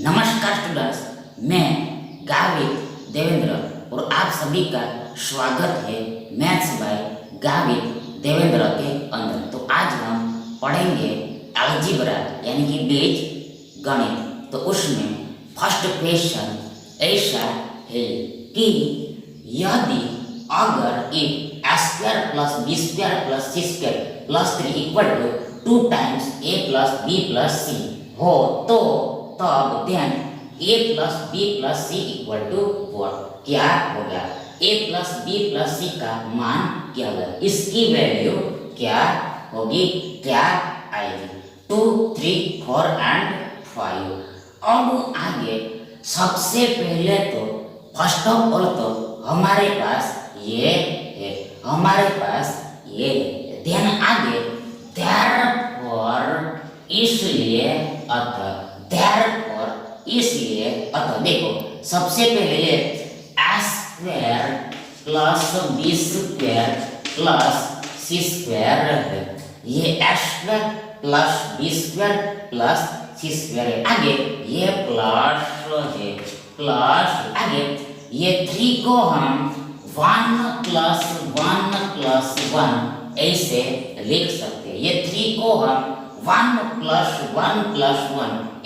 नमस्कार स्टूडेंट्स, मैं गावित देवेंद्र और आप सभी का स्वागत है मैथ्स बाय गावित देवेंद्र के अंदर। तो आज हम पढ़ेंगे अलजेब्रा यानी कि बीज गणित। तो उसमें फर्स्ट क्वेश्चन ऐसा है कि यदि अगर A square plus B square plus C square plus 3 equal to 2 times A plus B plus C हो तो तब then a plus B plus C equal to what, क्या होगा? a plus B plus C का मान क्या होगा, इसकी वैल्यू क्या होगी, क्या आएगी? 2, 3, 4 एंड 5। अब आगे सबसे पहले तो फर्स्ट ऑफ ऑल तो हमारे पास ये है, हमारे पास ये है। देन आगे therefore इसलिए अतः, therefore इसलिए अतः। देखो सबसे पहले ये square plus B square plus C square है, ये square plus B square plus C square है। आगे ये प्लस है, प्लस आगे ये 3 को हम 1 प्लस 1 ऐसे लिख सकते हैं। ये 3 को हम 1 प्लस 1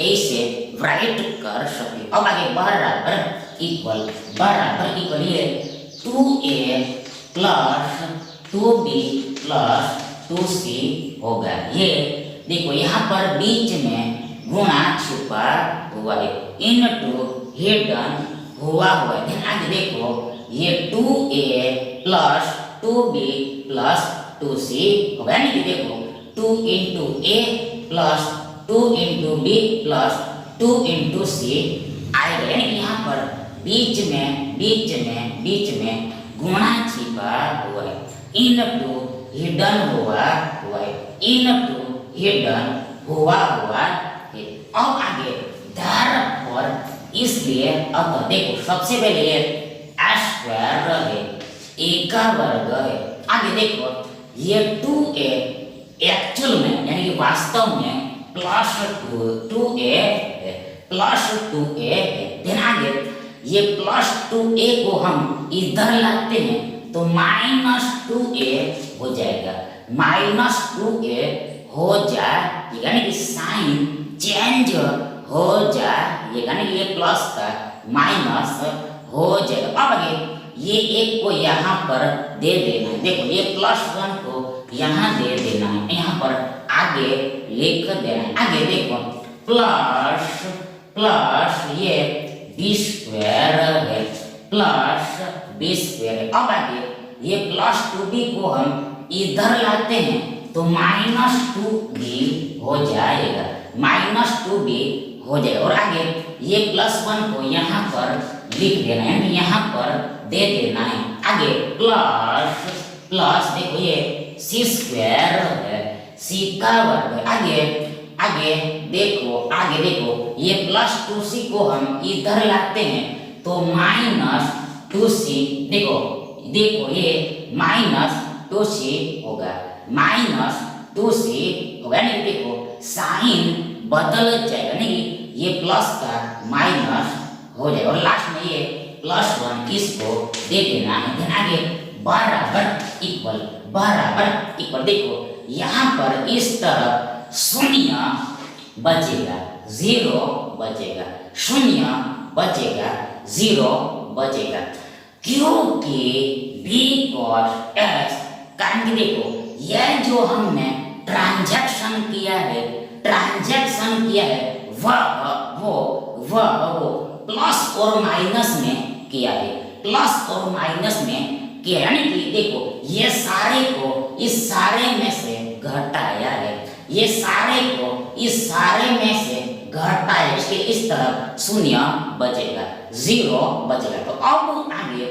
ऐसे राइट कर सकते। अब आगे बराबर इक्वल ये 2a plus 2b plus 2c होगा। ये देखो यहाँ पर बीच में गुणा छुपा हुआ है, इनटू हिडन हुआ है। आगे देखो ये 2a plus 2b plus 2c होगा, यानी कि देखो 2 into a plus 2 into B plus 2 into C आएगा। यानी कि यहाँ पर बीच में गुणा छिपा हुआ है, इनटू हिडन हुआ है, इनटू हिडन हुआ है। अब आगे therefore इसलिए अतः। देखो सबसे पहले ये स्क्वायर है, a का वर्ग है। आगे देखो ये 2a एक्चुअल में यानी कि वास्तव में प्लस 2a है, प्लस 2a है। देन आगे ये प्लस 2a को हम इधर लाते हैं तो माइनस 2a हो जाएगा, माइनस 2a हो जाए, यानी कि साइन चेंज हो जाए, यानी कि ये प्लस का माइनस हो जाएगा। अब आगे ये एक को यहाँ पर दे देना है। देखो ये प्लस 1 को यहाँ दे देना है, यहाँ पर आगे लिख देना है। आगे देखो प्लस प्लस ये बी स्क्वायर है, प्लस बी स्क्वायर है। अब आगे ये प्लस 2b को हम इधर लाते हैं तो माइनस 2b हो जाएगा, माइनस 2b हो जाएगा। और आगे ये प्लस 1 को यहाँ पर लिख देना है, यहाँ पर दे देना है। आगे प्लस प्लस देखो ये सी स्क्वायर है, सी का वर्ग है। आगे देखो ये प्लस 2c को हम इधर लाते हैं तो माइनस 2c, देखो ये माइनस 2c होगा, माइनस 2c होगा। नहीं देखो साइन बदल जाएगा, नहीं ये प्लस का माइनस हो जाएगा। और लास्ट में ये प्लस 1 इसको दे देना है। देन आगे बराबर इक्वल। देखो यहाँ पर इस तरफ शून्य बचेगा, 0 बचेगा, शून्य बचेगा, 0 बचेगा, क्योंकि बिकॉज़ कारण कि देखो यह जो हमने ट्रांजैक्शन किया है वो प्लस और माइनस में किया है, प्लस और माइनस में किया, यानी कि देखो ये सारे को इस सारे में से घटाया है, ये सारे को इस सारे में से घटाया, इसके इस तरफ शून्य बचेगा, 0 बचेगा। तो अब आगे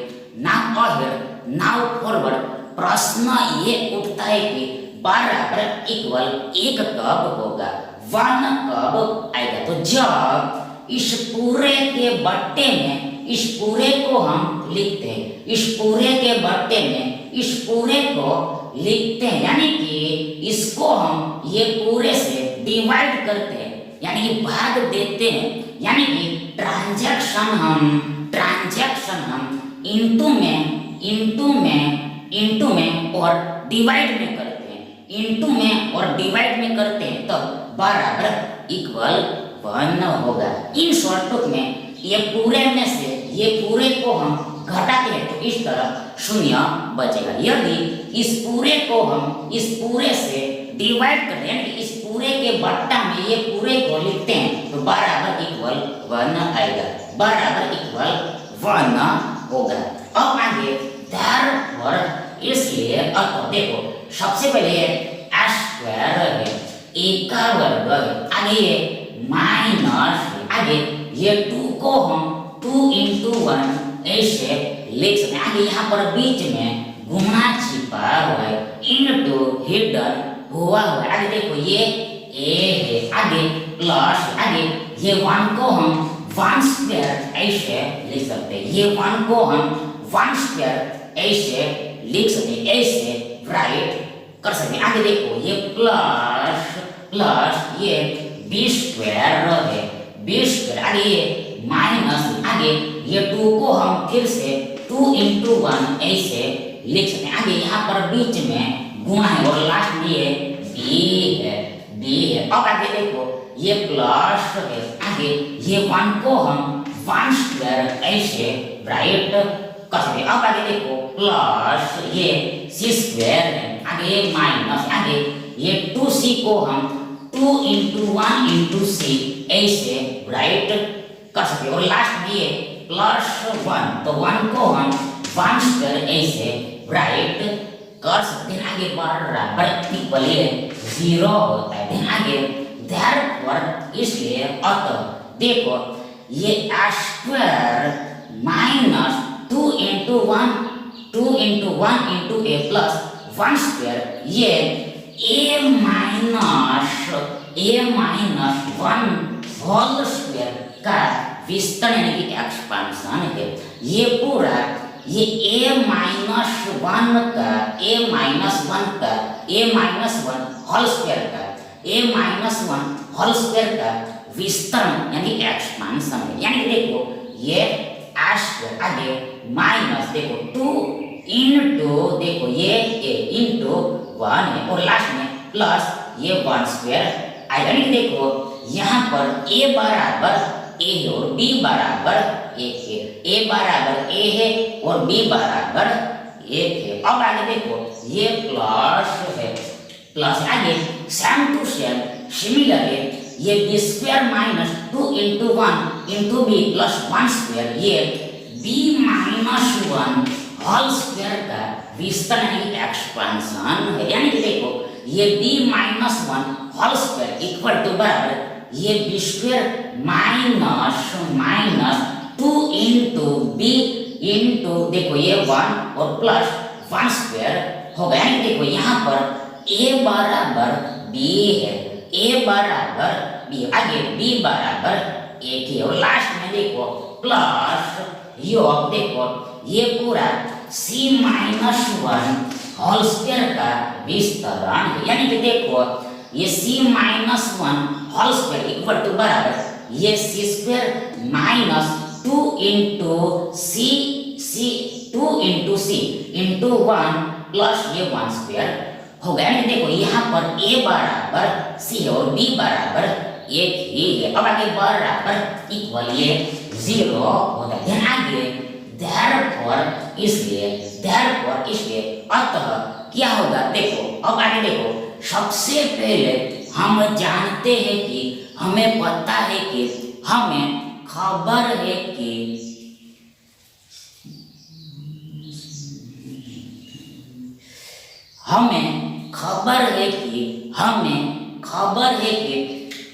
नाउ फॉरवर्ड प्रश्न ये उठता है कि बराबर इक्वल 1 कब होगा, 1 कब आएगा? तो जब इस पूरे के बट्टे में इस पूरे को हम लिखते हैं, इस पूरे के बट्टे में इस पूरे को लिखते हैं, यानी कि इसको हम ये पूरे से डिवाइड करते हैं यानी कि भाग देते हैं, यानी कि ट्रांजैक्शन हम इनटू में और डिवाइड में करते हैं, इनटू में और डिवाइड में करते हैं, तब बराबर इक्वल 1 होगा। इन शॉर्ट में ये पूरे में से ये पूरे को हम घटाते हैं तो इस तरह शून्य बचेगा। यदि इस पूरे को हम इस पूरे से डिवाइड करते हैं, इस पूरे के बट्टा में ये पूरे को लिखते हैं तो बराबर इक्वल 1 आएगा, बराबर इक्वल 1 होगा। अब आगे therefore, इसलिए अब देखो सबसे पहले स्क्वायर है, ए का वर्ग है, आगे ये माइनस, आगे ये 2 को हम 2 into 1 ऐसे लिख सकते हैं। आगे यहाँ पर बीच में गुणा छिपा हुआ है, इनटू हिडन हुआ है। आगे देखो ये ए है, आगे प्लस, आगे ये 1 को हम 1 स्क्वायर ऐसे लिख सकते हैं, ये 1 को हम 1 स्क्वायर ऐसे लिख सकते हैं, ऐसे राइट कर सकते हैं। आगे देखो ये प्लस ये b स्क्वायर है, b स्क्वायर, आगे ये माइनस, आगे ये 2 को हम फिर से 2 into 1 ऐसे लिख सकते हैं। आगे यहाँ पर बीच में गुणा है और लास्ट में ये b है। अब आगे देखो ये प्लस है, आगे ये 1 को हम 1 स्क्वायर ऐसे राइट कर सकते हैं। अब आगे देखो प्लस ये c स्क्वायर है, आगे ये माइनस, आगे ये 2c को हम 2 into 1 into c ऐसे राइट कर सकते हैं और लास्ट में ये प्लस 1, तो 1 को हम 1 स्क्वायर ऐसे राइट कर सकते हैं। आगे बराबर इक्वल 0 होता है। आगे therefore, इसलिए अतः देखो ये square minus 2 into 1 into a plus 1 square, ये a माइनस 1 होल स्क्वायर का विस्तार यानी कि एक्सपांशन है। ये पूरा ये a माइनस 1 का होल स्क्वायर का विस्तार यानी एक्सपांशन है। यानी देखो ये स्क्वायर, आगे माइनस देखो 2 into, देखो ये a into 1 है और लास्ट में प्लस ये 1 स्क्वायर आएगा। देखो यहाँ पर a बराबर a है और b बराबर 1 है, a बराबर a है और b बराबर 1 है। अब आगे देखो ये प्लस है, आगे सेम टू सेम सिमिलरली ये b square minus 2 into 1 into b plus 1 square, ये b माइनस 1 होल स्क्वायर का विस्तार यानी एक्सपांशन है। यानी कि देखो ये b minus 1 whole square equal to बराबर ये b square minus 2 into b into, देखो ये 1 और प्लस 1 स्क्वायर होगा। यानी देखो यहाँ पर a बराबर b है, a बराबर b, आगे b बराबर 1 है और लास्ट में देखो प्लस योग, देखो ये पूरा c माइनस 1 होल स्क्वायर का विस्तारण है। यानी कि देखो ये c minus 1 whole square equal to बराबर ये c square minus 2 into c into 1 plus ये 1 स्क्वायर होगा। यानी देखो यहाँ पर a बराबर c और b बराबर 1 ही है। अब आगे बराबर इक्वल ये 0 होता है। आगे therefore, इसलिए अतः क्या होगा, देखो अब आगे देखो सबसे पहले हम जानते हैं कि हमें पता है कि हमें खबर है कि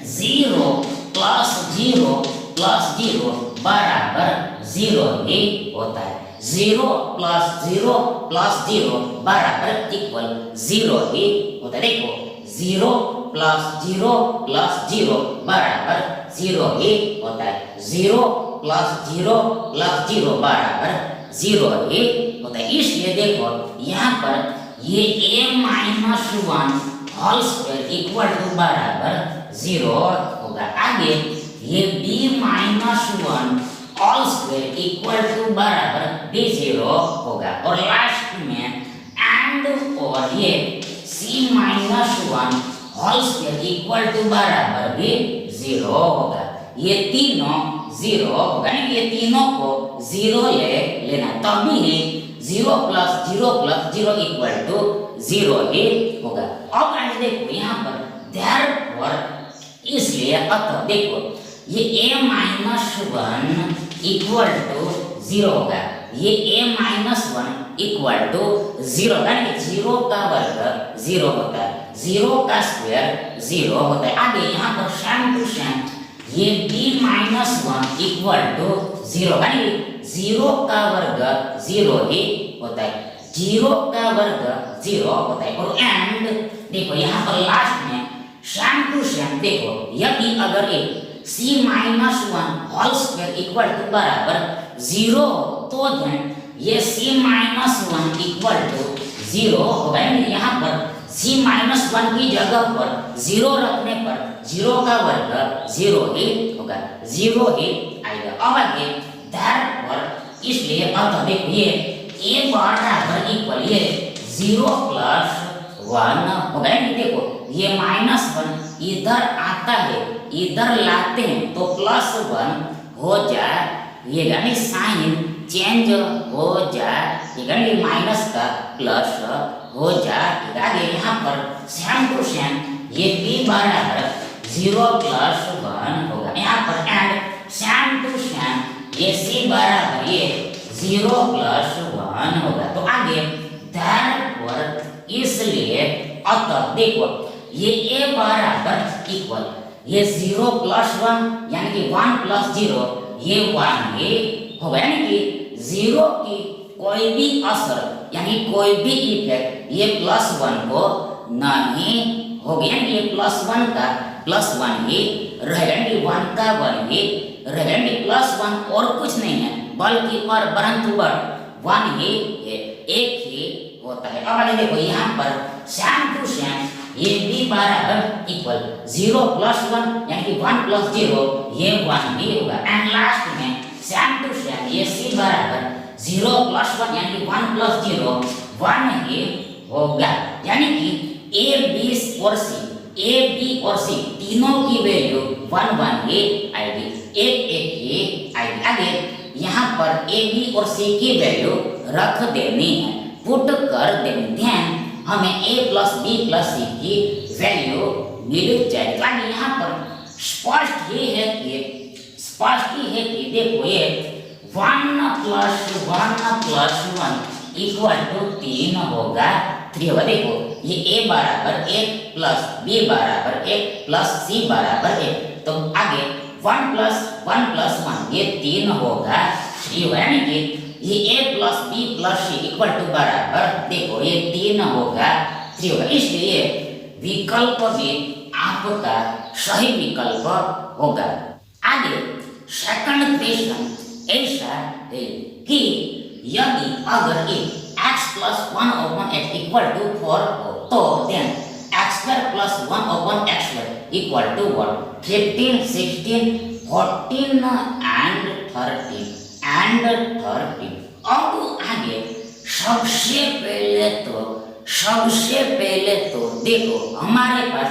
जीरो प्लस जीरो बराबर 0 ही होता है। 0 प्लस 0 बराबर इक्वल 0 ही होता है। देखो 0 प्लस 0 बराबर 0 ही होता है। 0 प्लस 0 बराबर 0 ही होता है। इसलिए देखो यहाँ पर ये a minus 1 whole square equal to बराबर 0 होगा। होगा। आगे ये b minus one all square equal to बराबर b जीरो होगा। और लास्ट में एंड और ये c minus one whole square equal to बराबर भी जीरो होगा। ये तीनों जीरो होगा, ये तीनों को जीरो ले लेना, तभी zero plus zero equal to zero ही होगा। अब आगे देखो यहाँ पर therefore इसलिए अतः देखो ये a minus one equal to zero होगा, ये a minus one equal to zero होगा। जीरो का वर्ग जीरो होता है, जीरो का स्क्वायर जीरो होता है। आगे यहाँ पर सेम टू सेम ये b minus one equal to zero, zero का वर्ग जीरो ही होता है, जीरो का वर्ग जीरो होता है। और एंड देखो यहाँ पर लास्ट में सेम टू सेम देखो, यदि अगर ये c minus one whole square equal to बराबर जीरो तो देन ये c minus one equal to zero होगा। यहाँ पर c माइनस वन की जगह पर जीरो रखने पर जीरो का वर्ग जीरो ही होगा, जीरो ही आएगा। अब आगे therefore इसलिए अतः देखो ये a बराबर इक्वल ये जीरो प्लस वन होगा। देखो ये माइनस वन इधर आता है, इधर लाते हैं तो प्लस वन हो जाए, ये यानी साइन चेंज हो जाए, यानी माइनस का प्लस हो जाए। आगे यहाँ पर सेम टू सेम ये b बराबर जीरो प्लस वन होगा। यहाँ पर एंड सेम टू सेम ये c बराबर ये जीरो प्लस वन होगा। तो आगे therefore इसलिए अतः देखो ये a बराबर इक्वल ये जीरो प्लस वन यानी कि वन प्लस जीरो ये वन ही होगा, यानी कि जीरो की कोई भी असर यानी कोई भी इफेक्ट ये प्लस वन को नहीं होगा, यानी ये प्लस वन का प्लस वन ही रहेगा, वन का वन ही रहेगा। प्लस वन और कुछ नहीं है बल्कि और परंतु वन ही है, एक ही होता है। अब आगे देखो यहाँ पर सेम टू सेम ये b बराबर इक्वल जीरो प्लस वन यानी कि वन प्लस जीरो ये वन ही होगा। एंड लास्ट में सेम टू सेम ये c बराबर जीरो प्लस वन यानी कि वन प्लस जीरो वन ही होगा, यानी कि a b और c तीनों की वैल्यू वन वन ही आएगी, एक एक ही आएगी। आगे यहाँ पर a b और c की वैल्यू रख देनी है, पुट कर देनी, ध्यान हमें a plus b plus c की वैल्यू मिल जाएगी। यानी यहाँ पर स्पष्ट ही है कि देखो ये one plus one equal to तीन होगा, थ्री होगा। देखो ये a बराबर एक प्लस b बराबर एक प्लस c बराबर एक, तो आगे वन प्लस वन ये तीन होगा, थ्री होगा, यानी कि ये a plus b plus c equal to बराबर देखो ये तीन होगा, थ्री होगा। इसलिए विकल्प भी आपका सही विकल्प होगा। आगे सेकंड क्वेश्चन ऐसा है कि यदि अगर ये x plus one upon x equal to 4 हो तो then x square plus one upon x square equal to what, 15 16 14 and 13। अब आगे सबसे पहले तो देखो हमारे पास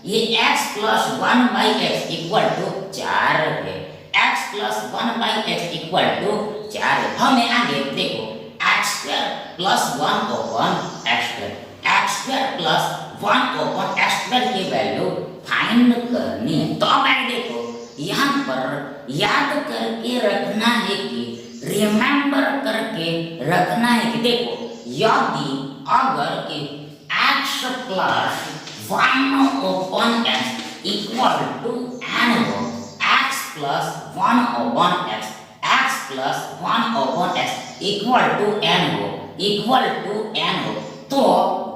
ये x plus one by x equal to 4 है, x plus one by x equal to 4 है। हमें आगे देखो x square plus one upon x square plus one upon x square की वैल्यू फाइंड करनी है। तो अब आगे देखो यहाँ पर याद करके रखना है कि रिमेंबर करके रखना है कि देखो यदि अगर x plus one upon x equal to n हो, x plus one upon x plus one upon x equal to n हो, तो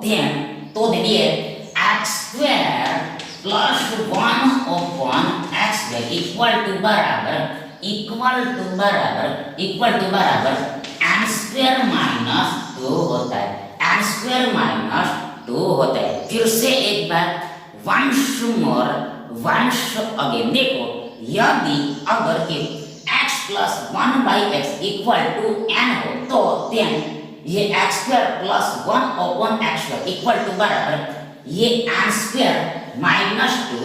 देखिए x square plus one upon x equal to बराबर n स्क्वायर माइनस 2 होता है, n square minus 2 होता है। फिर से एक बार वंस वंश अगेन देखो यदि अगर x plus 1/x equal to n हो तो देन ये x square plus 1/x equal to बराबर ये n स्क्वायर माइनस 2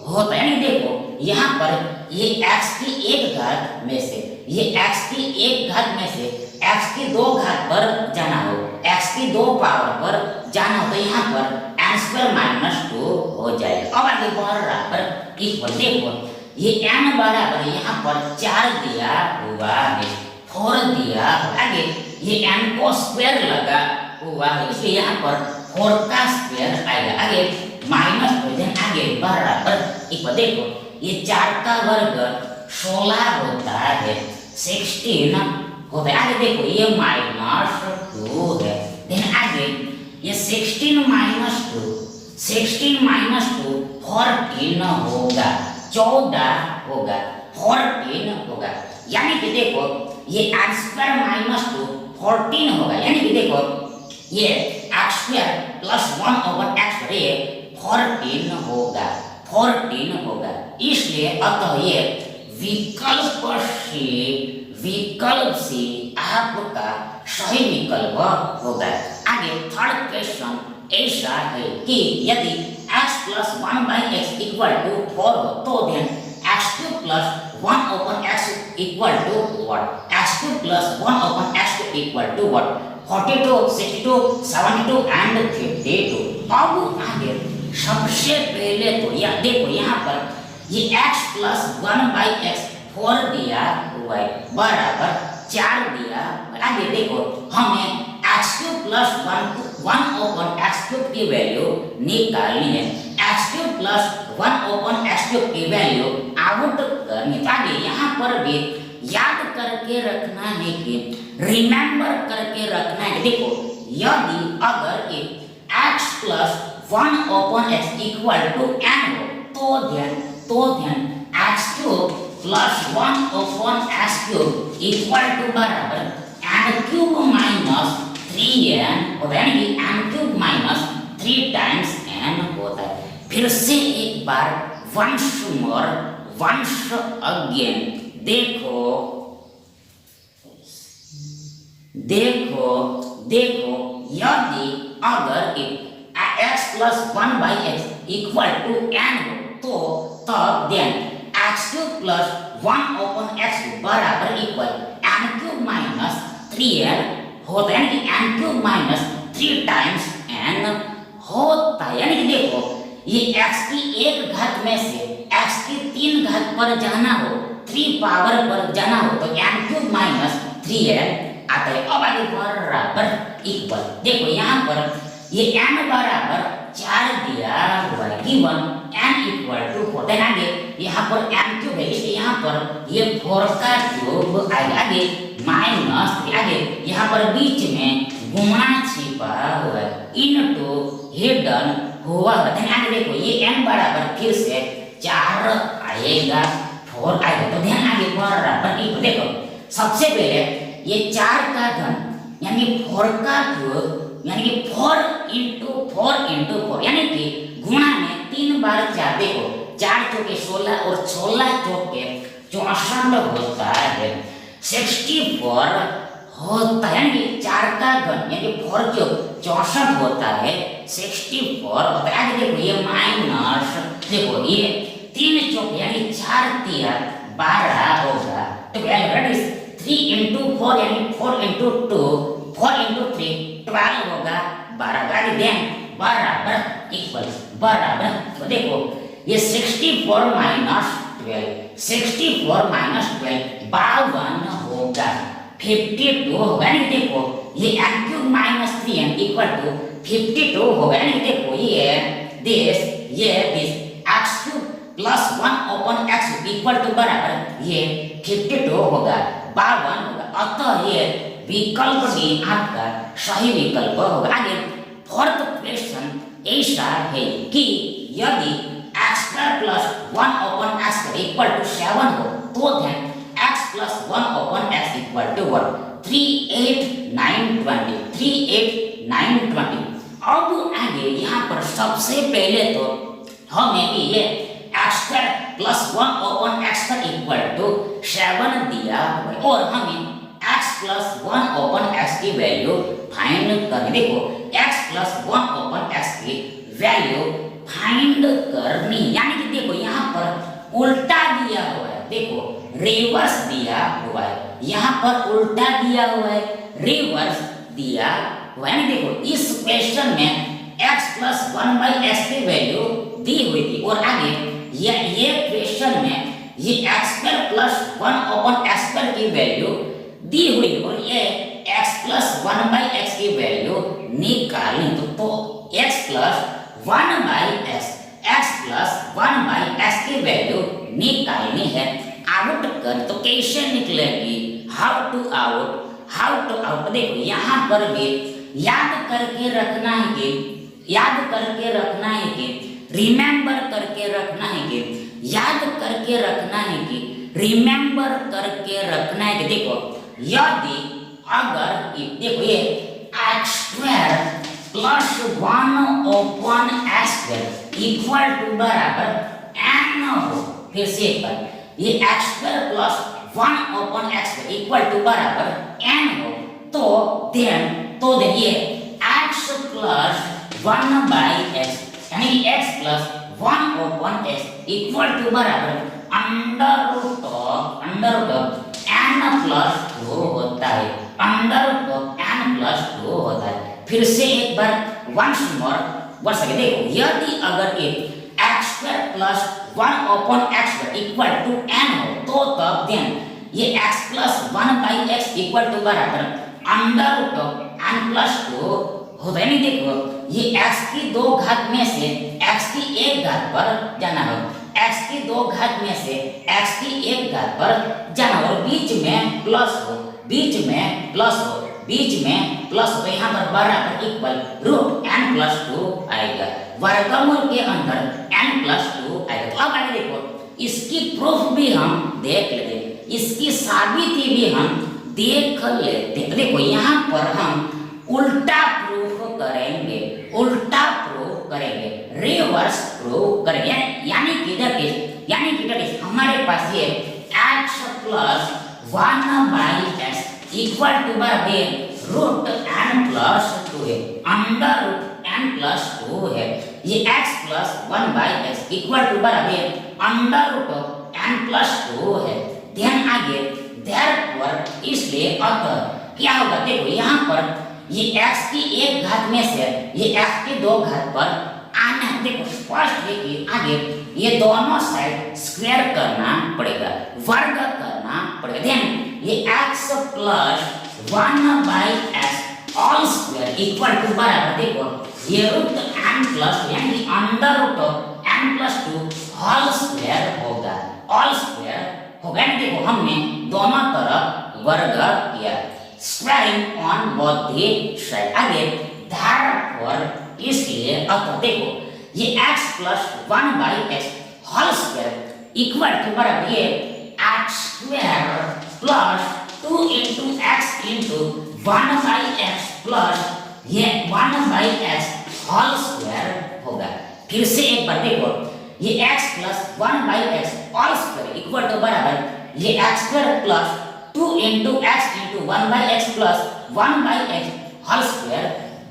होता है। यानी देखो यहाँ पर ये x की एक घात में से ये x की एक घात में से x की दो घात पर जाना हो, x की दो पावर पर जाना हो तो यहाँ पर n स्क्वायर माइनस 2 हो जाएगा। अब आगे बराबर इक्वल देखो ये n बराबर यहाँ पर 4 दिया हुआ है, 4 दिया आगे ये n को स्क्वायर लगा हुआ है इसलिए यहाँ पर 4 का स्क्वायर आएगा। आगे माइनस प्रेजेंट आगे बराबर इक्वल देखो ये 4 का वर्ग 16 होता है, 16 होता है। आगे देखो ये माइनस 2 है, देन आगे ये 16 माइनस 2 14 होगा, 14 होगा, 14 होगा। यानी कि देखो ये x स्क्वायर माइनस 2 14 होगा। यानी कि देखो ये x स्क्वायर प्लस 1/x ये 14 होगा, 14 होगा। इसलिए अतः ये विकल्प से आपका सही विकल्प होगा। आगे थर्ड क्वेश्चन ऐसा है कि यदि x plus 1/x equal to 4 हो तो then x3 plus 1/x equal to what? x3 plus 1/x equal to what? 42, 62, 72 and 52। अब आगे सबसे पहले तो यह देखो यहाँ पर ये x प्लस 1/x 4 दिया हुआ है बराबर 4 दिया। आगे देखो हमें x3 प्लस 1/x3 की वैल्यू निकालनी है, x3 प्लस 1/x3 की वैल्यू आउट करनी। आगे यहाँ पर भी याद करके रखना है कि रिमेंबर करके रखना है। देखो यदि अगर x plus 1/x equal to n हो तो ध्यान x3 plus 1/x3 equal to बराबर n³ माइनस 3n होता है, यानी कि n³ माइनस 3 टाइम्स n होता है। फिर से एक बार वंश अगेन देखो यदि अगर x plus 1/x equal to n हो तो तब देन x³ प्लस 1/x बराबर इक्वल n³ माइनस 3n होता है, यानी कि n³ माइनस 3 टाइम्स n होता है। यानी कि देखो ये x की एक घात में से x की 3 घात पर जाना हो, 3 पावर पर जाना हो तो n³ माइनस 3n आता है। अब आगे बराबर इक्वल देखो यहाँ पर ये n बराबर 4 दिया हुआ है, given n equal to 4। Then आगे यहाँ पर n³ है इसलिए यहाँ पर ये 4 का क्यूब आएगा। आगे माइनस आगे यहाँ पर बीच में गुणा छिपा हुआ है, इनटू हिडन हुआ है। देन आगे देखो ये n बराबर फिर से 4 आएगा, 4 आएगा। तो ध्यान आगे बराबर इक्वल देखो सबसे पहले ये 4 का घन यानी 4 का क्यूब यानी कि 4 इंटू 4 यानी कि गुणा में 3 बार 4 देखो 4 चौके 16 और 16 चौके 64 होता है, 64 होता है। यानी कि 4 का घन यानी 4 क्यूब 64 होता है, 64 होता है। आगे देखो ये माइनस देखो ये 3 चौके यानी 4 तिया 12 होगा। तो दैट इज 3 इंटू 4 यानी 4 इंटू 2 4 इंटू 3 12 होगा 12। आगे देन बराबर इक्वल बराबर तो देखो ये 64 माइनस 12 64 माइनस 12 52 होगा, 52 होगा। यानी देखो ये n³ minus 3n equal to 52 होगा। यानी देखो ये this x³ plus 1/x equal to बराबर ये 52 होगा, 52 होगा। अतः ये विकल्प भी आपका सही विकल्प होगा। आगे फोर्थ क्वेश्चन ऐसा है कि यदि x² plus 1/x equal to 7 हो तो ध्यान x plus 1/x equal to 3, 8, 9, 20 3, 8, 9, 20। अब आगे यहाँ पर सबसे पहले तो हमें ये x square plus 1 upon x square equal to 7 दिया हुआ है और हमें x प्लस 1 अपॉन x की वैल्यू फाइंड करनी। देखो x प्लस 1 अपॉन x की वैल्यू फाइंड करनी, यानी कि देखो यहाँ पर उल्टा दिया हुआ है, देखो रिवर्स दिया हुआ है, यहाँ पर उल्टा दिया हुआ है, रिवर्स दिया हुआ है। देखो इस क्वेश्चन में x प्लस 1 बाई एक्स की वैल्यू दी हुई थी और आगे ये क्वेश्चन में ये x square plus 1 upon x square की वैल्यू दी हुई और ये x प्लस 1 बाई एक्स की वैल्यू निकालनी। तो x plus 1 by x plus 1 by x की वैल्यू निकालनी है। आउट कर तो कैसे निकलेगी, हाउ टू आउट। देखो यहाँ पर भी याद करके रखना है कि रिमेंबर करके रखना है कि याद करके रखना है कि रिमेंबर करके रखना है कि देखो यदि अगर देखो ये x square plus 1 upon x square equal to बराबर n हो, फिर से एक बार ये x square plus 1 upon x square equal to बराबर n हो तो देन ये x प्लस 1 बाई एक्स यानी x plus 1 upon x equal to बराबर under root of n plus 2 होता है, under root of n plus 2 होता है। फिर से एक बार वंस मोर देखो यदि अगर ये x square plus 1 upon x square equal to n हो तो तब देन ये x plus 1 by x equal to बराबर under root of n plus 2 होता है। नहीं देखो ये x की 2 घात में से x की 1 घात पर जाना हो, x की 2 घात में से x की 1 घात पर जाना और बीच में प्लस हो तो यहाँ पर बराबर इक्वल रूट n प्लस 2 आएगा, वर्गमूल के अंदर n प्लस 2 आएगा। तो अब आगे देखो इसकी प्रूफ भी हम देख लेते, इसकी साबिती भी हम देख लेते। देखो यहाँ पर हम उल्टा प्रूफ करेंगे, रिवर्स प्रूफ करेंगे, यानी कि दैट इज हमारे पास ये x plus 1 by x equal to बराबर रूट n प्लस 2 है, अंडर रूट n प्लस 2 है। ये x plus 1 by x equal to बराबर अंडर रूट n प्लस 2 है। ध्यान आगे देयरफॉर इसलिए अतः क्या होगा, देखो यहाँ पर ये x की 1 घात में से ये x की 2 घात पर आना है। देखो स्पष्ट है कि आगे ये दोनों साइड स्क्वायर करना पड़ेगा, वर्ग करना पड़ेगा। देन ये x plus 1 by x all square equal to बराबर देखो ये रूट n प्लस यानी under root of n plus 2 whole square होगा, देखो हमने दोनों तरफ वर्ग किया, squaring on both the side. आगे therefore इसलिए अतः देखो ये x plus 1 by x whole square equal to बराबर ये x square plus 2 into x into 1 by x plus ये 1 बाई एक्स होल स्क्वायर होगा। फिर से एक बार देखो ये x plus 1 by x whole square equal to बराबर ये x square plus 2 into x into 1 by x plus 1 by x whole square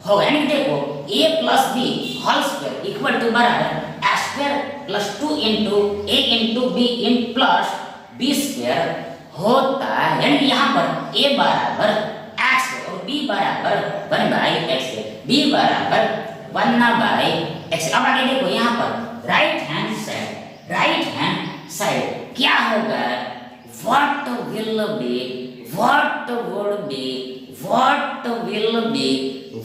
होगा। यानी देखो a plus b whole square equal to बराबर a square plus 2 into a into b इन plus b square होता है। यानी यहाँ पर a बराबर x और b बराबर 1 बाई x है, b बराबर 1 बाई x। अब आगे देखो यहाँ पर राइट हैंड साइड क्या होगा, what will be, what would be, what will be,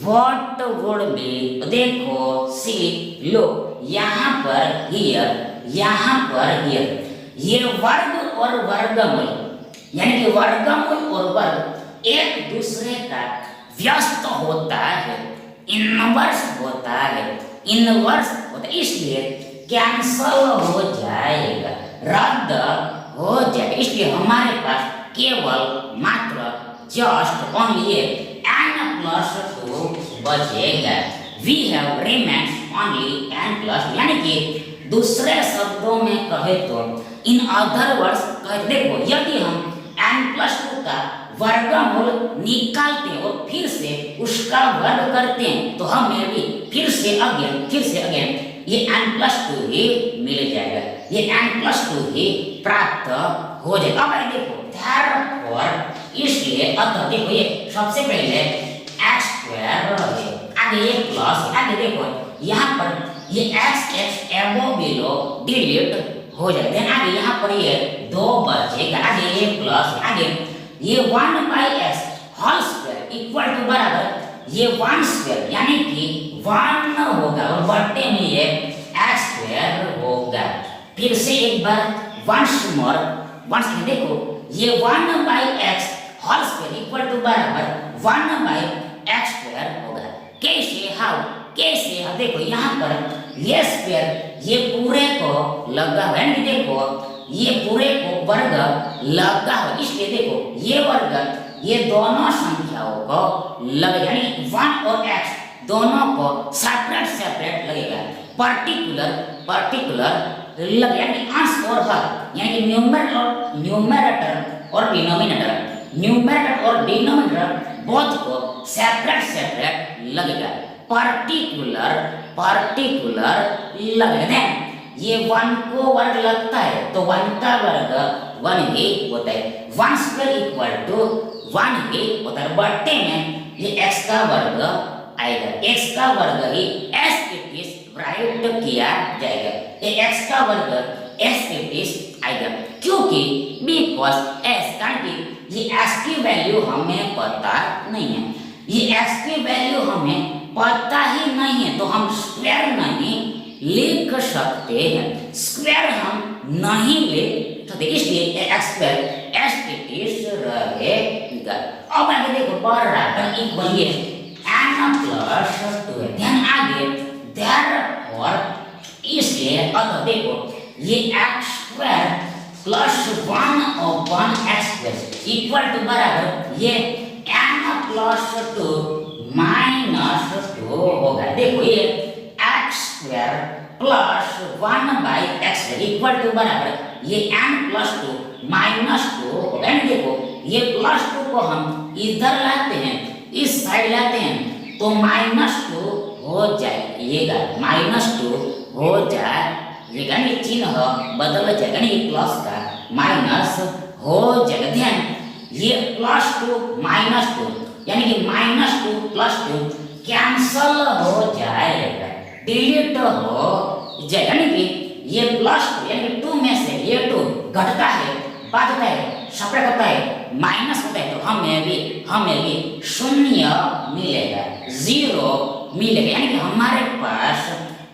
what would be। देखो सी लो यहाँ पर हियर ये वर्ग और वर्गमूल यानी कि वर्गमूल और वर्ग एक दूसरे का व्यस्त होता है, इनवर्स होता है, इसलिए कैंसल हो जाएगा, रद्द हो जाएगा। इसलिए हमारे पास केवल मात्र जस्ट ओनली n प्लस 2 बचेगा। We have remains only n plus, यानी कि दूसरे शब्दों में कहे तो इन अदर वर्ड्स कहे, देखो यदि हम n+2 का वर्गमूल निकालते हैं और फिर से उसका वर्ग करते हैं तो हमें भी फिर से अगेन ये n+2 ही मिल जाएगा, ये n+2 ही प्राप्त हो जाएगा। अब देखो therefore इसलिए अतः देखो ये सबसे पहले x² है, आगे ये प्लस, आगे देखो यहाँ पर ये x एबो बिलो डिलीट हो जाएगा, आगे यहाँ पर ये 2 बचेगा, आगे ये प्लस, आगे ये 1/x whole square equal to बराबर ये 1² यानी कि 1 होगा और बट्टे में ये x² होगा। फिर से एक बार वंस देखो ये 1/x whole square equal to बराबर 1/x² होगा। कैसे देखो यहाँ पर ये स्क्वायर ये पूरे को लगा है, देखो ये पूरे को वर्ग लगा है, इसलिए देखो ये वर्ग ये दोनों संख्याओं को लगेगा, यानी 1 और x दोनों को सेपरेट लगेगा, पर्टिकुलर लगेगा, यानी अंश और हर, यानी न्यूमरेटर और डिनोमिनेटर बोथ को सेपरेट लगेगा, पर्टिकुलर लगेगा। ये 1 को वर्ग लगता है तो 1 का वर्ग 1 ही होता है, 1² इक्वल टू 1 ही होता है, बट्टे में ये x का वर्ग आएगा, x का वर्ग ही एज इट इज राइट किया जाएगा, ये x का वर्ग एज इट इज आएगा, क्योंकि बिकॉज s, कारण कि ये x की वैल्यू हमें पता नहीं है, ये x की वैल्यू हमें पता ही नहीं है तो हम स्क्वायर नहीं लिख सकते हैं, स्क्वायर हम नहीं लिख सकते, इसलिए x² एज इट इज रहेगा। अब आगे देखो बराबर इक्वल ये n+2 है, ध्यान आगे therefore इसलिए अतः देखो ये x² + 1/x² इक्वल टू बराबर ये n+2 -2 होगा। देखो ये x² + 1/x² इक्वल टू बराबर ये n+2 -2 होगा, देखो ये +2 को हम इधर लाते हैं, इस साइड लाते हैं तो -2 हो जाएगा, -2 हो जाएगा, ये चिन्ह बदल जाएगा, ये प्लस का माइनस हो जाएगा, ध्यान ये +2 -2 यानी कि -2 + 2 कैंसल हो जाएगा, डिलीट हो जाएगा, यानी कि ये +2 यानी कि 2 में से ये 2 घटता है, बढ़ता है, सेपरेट होता है, माइनस होता है तो हमें भी 0 मिलेगा, 0 मिलेगा, यानी कि हमारे पास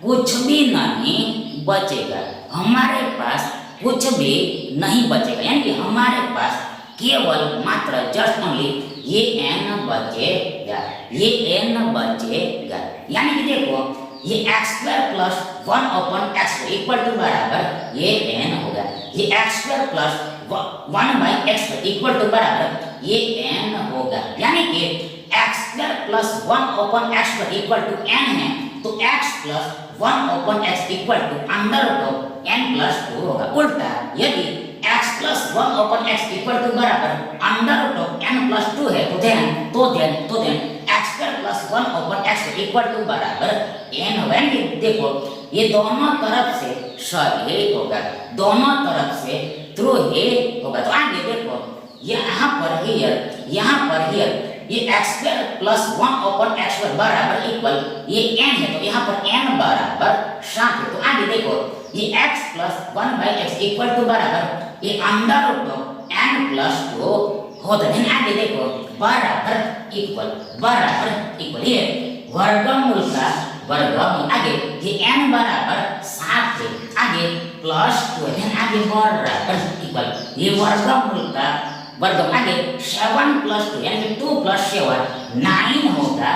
कुछ भी नहीं बचेगा, हमारे पास कुछ भी नहीं बचेगा, यानी कि हमारे पास केवल मात्र जस्ट ओनली ये n बचेगा, यानी कि देखो ये x² + 1/x² इक्वल टू बराबर ये n होगा, ये x² + 1/x² इक्वल टू बराबर ये n होगा, यानी कि x² + 1/x² equal to n है तो x + 1/x equal to n+2 होगा। उल्टा यदि x + 1/x इक्वल टू बराबर n+2 है तो then x² + 1/x equal to बराबर n होगा, देखो ये दोनों तरफ से सही होगा, दोनों तरफ से ट्रू ही होगा। तो आगे देखो यहाँ पर हियर ये x² + 1/x² बराबर इक्वल ये n है तो यहाँ पर n बराबर 7 है, तो आगे देखो ये x + 1/x इक्वल टू बराबर ये n+2 होता है, आगे देखो बराबर इक्वल ये वर्गमूल का वर्गमूल, आगे ये n बराबर 7 है, आगे +2 है, आगे बराबर इक्वल ये वर्गमूल का वर्ग, आगे 7 + 2 यानी कि 2 + 7 9 होगा,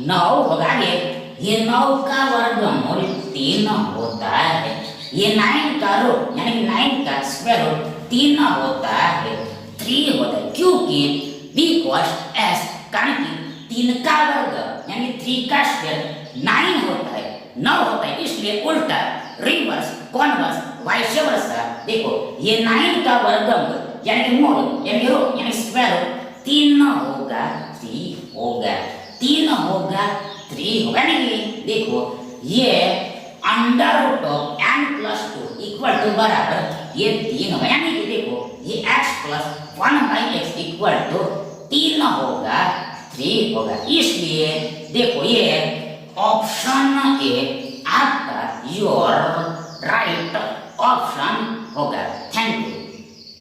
9 होगा, आगे ये 9 का वर्गमूल 3 होता है, ये 9 का रूट यानी कि 9 का स्क्वायर रूट 3 होता है, 3 होता है, क्योंकि बिकॉज s कारण कि 3 का वर्ग यानी 3 का स्क्वायर 9 होता है, 9 होता है, इसलिए उल्टा रिवर्स, कॉन्वर्स, वाइस वर्सा। देखो ये 9 का वर्गमूल यानी कि मूल यानी कि रूट यानी स्क्वायर रूट 3 होगा 3 होगा 3 होगा 3 होगा नहीं। देखो ये under root of n plus 2 equal to बराबर ये 3 होगा यानी कि देखो ये x plus 1 by x equal to 3 होगा 3 होगा। इसलिए देखो ये ऑप्शन ए आपका योर राइट ऑप्शन होगा। Thank you.